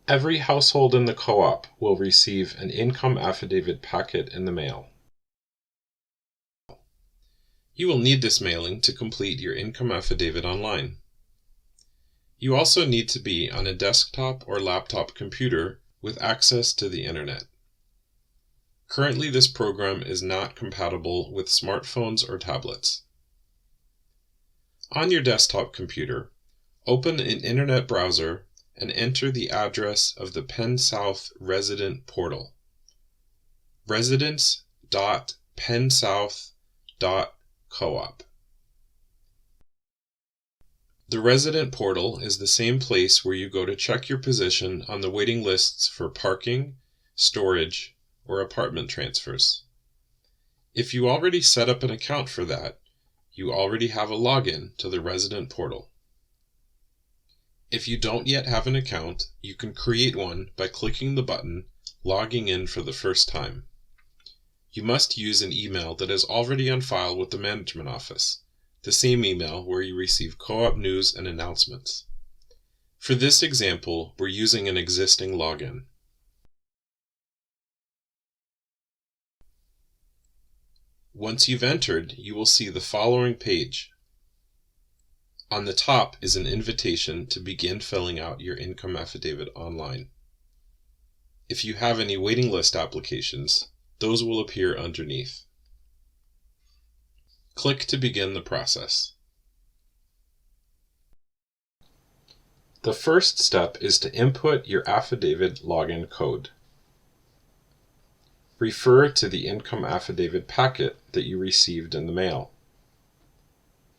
Every household in the co-op will receive an income affidavit packet in the mail. You will need this mailing to complete your income affidavit online. You also need to be on a desktop or laptop computer with access to the internet. Currently, this program is not compatible with smartphones or tablets. On your desktop computer, open an internet browser and enter the address of the Penn South resident portal, residents.pennsouth.coop. The resident portal is the same place where you go to check your position on the waiting lists for parking, storage, or apartment transfers. If you already set up an account for that, you already have a login to the resident portal. If you don't yet have an account, you can create one by clicking the button Logging In for the first time. You must use an email that is already on file with the management office, the same email where you receive co-op news and announcements. For this example, we're using an existing login. Once you've entered, you will see the following page. On the top is an invitation to begin filling out your income affidavit online. If you have any waiting list applications, those will appear underneath. Click to begin the process. The first step is to input your affidavit login code. Refer to the income affidavit packet that you received in the mail.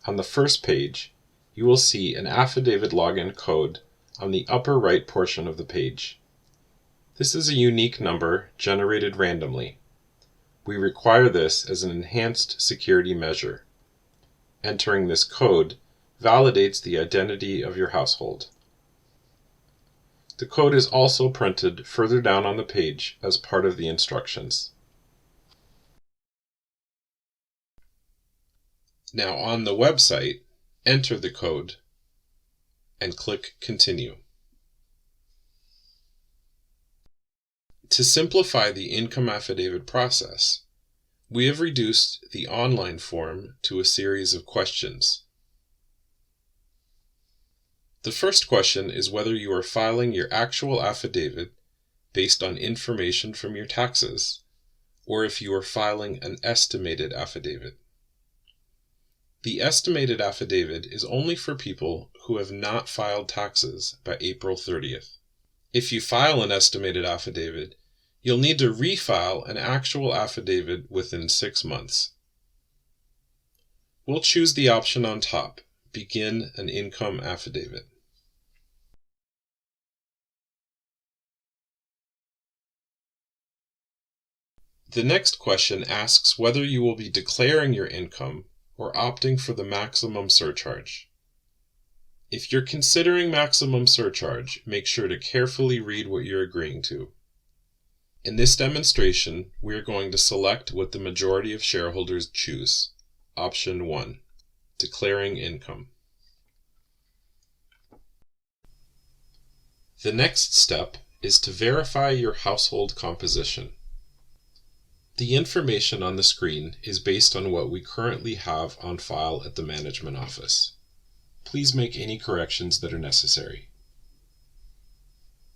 On the first page, you will see an affidavit login code on the upper right portion of the page. This is a unique number generated randomly. We require this as an enhanced security measure. Entering this code validates the identity of your household. The code is also printed further down on the page as part of the instructions. Now on the website, enter the code and click Continue. To simplify the income affidavit process, we have reduced the online form to a series of questions. The first question is whether you are filing your actual affidavit based on information from your taxes, or if you are filing an estimated affidavit. The estimated affidavit is only for people who have not filed taxes by April 30th. If you file an estimated affidavit, you'll need to refile an actual affidavit within 6 months. We'll choose the option on top, Begin an Income Affidavit. The next question asks whether you will be declaring your income or opting for the maximum surcharge. If you're considering maximum surcharge, make sure to carefully read what you're agreeing to. In this demonstration, we are going to select what the majority of shareholders choose. Option 1, Declaring Income. The next step is to verify your household composition. The information on the screen is based on what we currently have on file at the management office. Please make any corrections that are necessary.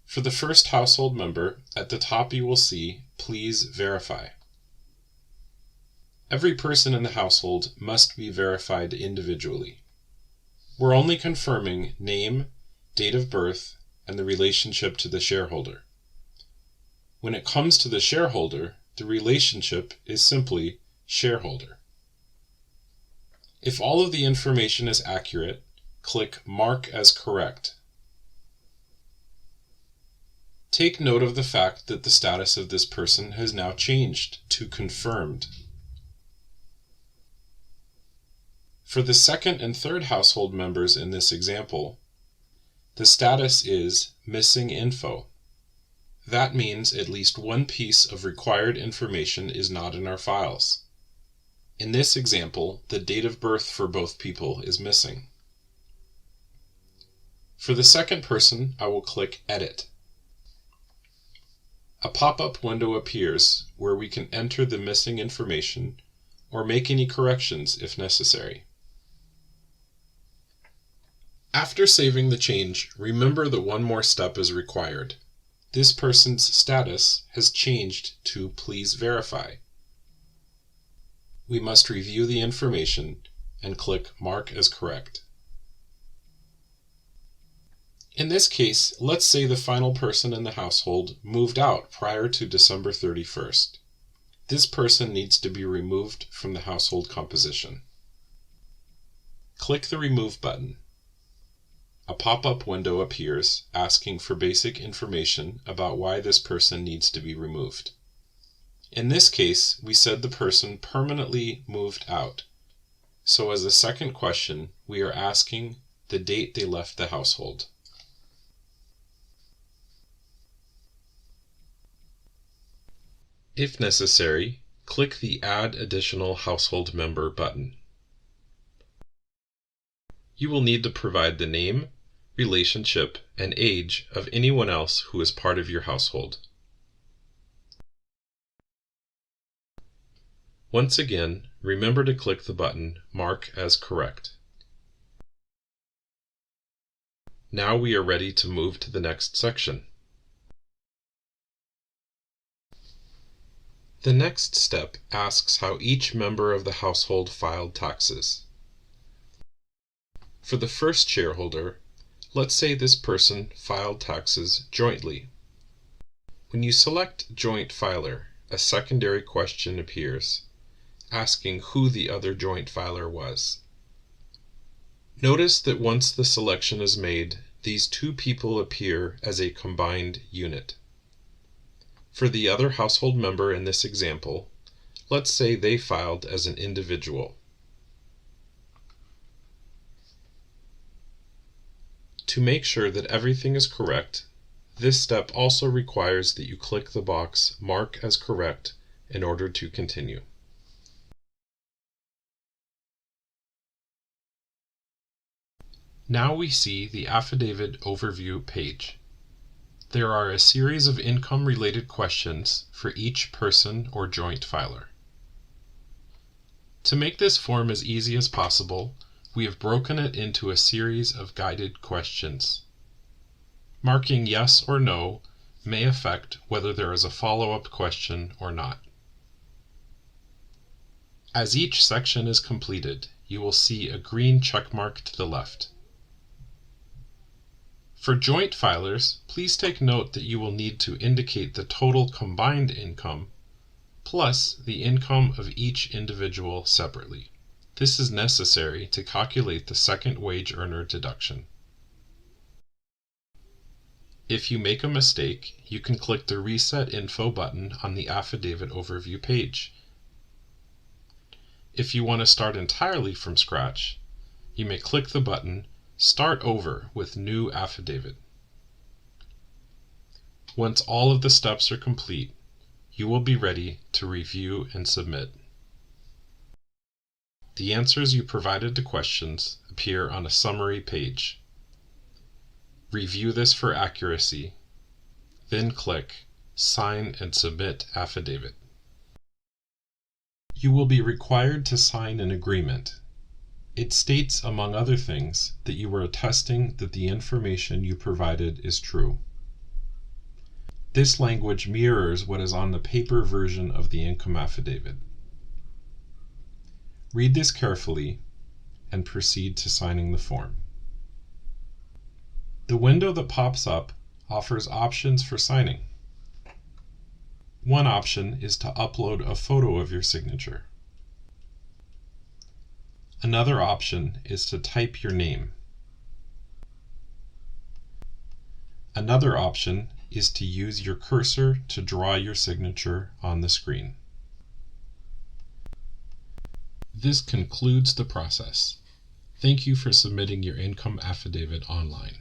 For the first household member, at the top you will see, Please verify. Every person in the household must be verified individually. We're only confirming name, date of birth, and the relationship to the shareholder. When it comes to the shareholder, the relationship is simply shareholder. If all of the information is accurate, click Mark as Correct. Take note of the fact that the status of this person has now changed to Confirmed. For the second and third household members in this example, the status is Missing Info. That means at least one piece of required information is not in our files. In this example, the date of birth for both people is missing. For the second person, I will click Edit. A pop-up window appears where we can enter the missing information or make any corrections if necessary. After saving the change, remember that one more step is required. This person's status has changed to "Please verify." We must review the information and click Mark as correct. In this case, let's say the final person in the household moved out prior to December 31st. This person needs to be removed from the household composition. Click the Remove button. A pop-up window appears asking for basic information about why this person needs to be removed. In this case, we said the person permanently moved out. So as a second question, we are asking the date they left the household. If necessary, click the Add Additional Household Member button. You will need to provide the name, relationship, and age of anyone else who is part of your household. Once again, remember to click the button Mark as Correct. Now we are ready to move to the next section. The next step asks how each member of the household filed taxes. For the first shareholder, let's say this person filed taxes jointly. When you select Joint Filer, a secondary question appears, asking who the other joint filer was. Notice that once the selection is made, these two people appear as a combined unit. For the other household member in this example, let's say they filed as an individual. To make sure that everything is correct, this step also requires that you click the box Mark as Correct in order to continue. Now we see the Affidavit Overview page. There are a series of income-related questions for each person or joint filer. To make this form as easy as possible, we have broken it into a series of guided questions. Marking yes or no may affect whether there is a follow-up question or not. As each section is completed, you will see a green check mark to the left. For joint filers, please take note that you will need to indicate the total combined income plus the income of each individual separately. This is necessary to calculate the second wage earner deduction. If you make a mistake, you can click the Reset Info button on the Affidavit Overview page. If you want to start entirely from scratch, you may click the button Start Over with New Affidavit. Once all of the steps are complete, you will be ready to review and submit. The answers you provided to questions appear on a summary page. Review this for accuracy, then click Sign and Submit Affidavit. You will be required to sign an agreement. It states, among other things, that you are attesting that the information you provided is true. This language mirrors what is on the paper version of the income affidavit. Read this carefully and proceed to signing the form. The window that pops up offers options for signing. One option is to upload a photo of your signature. Another option is to type your name. Another option is to use your cursor to draw your signature on the screen. This concludes the process. Thank you for submitting your income affidavit online.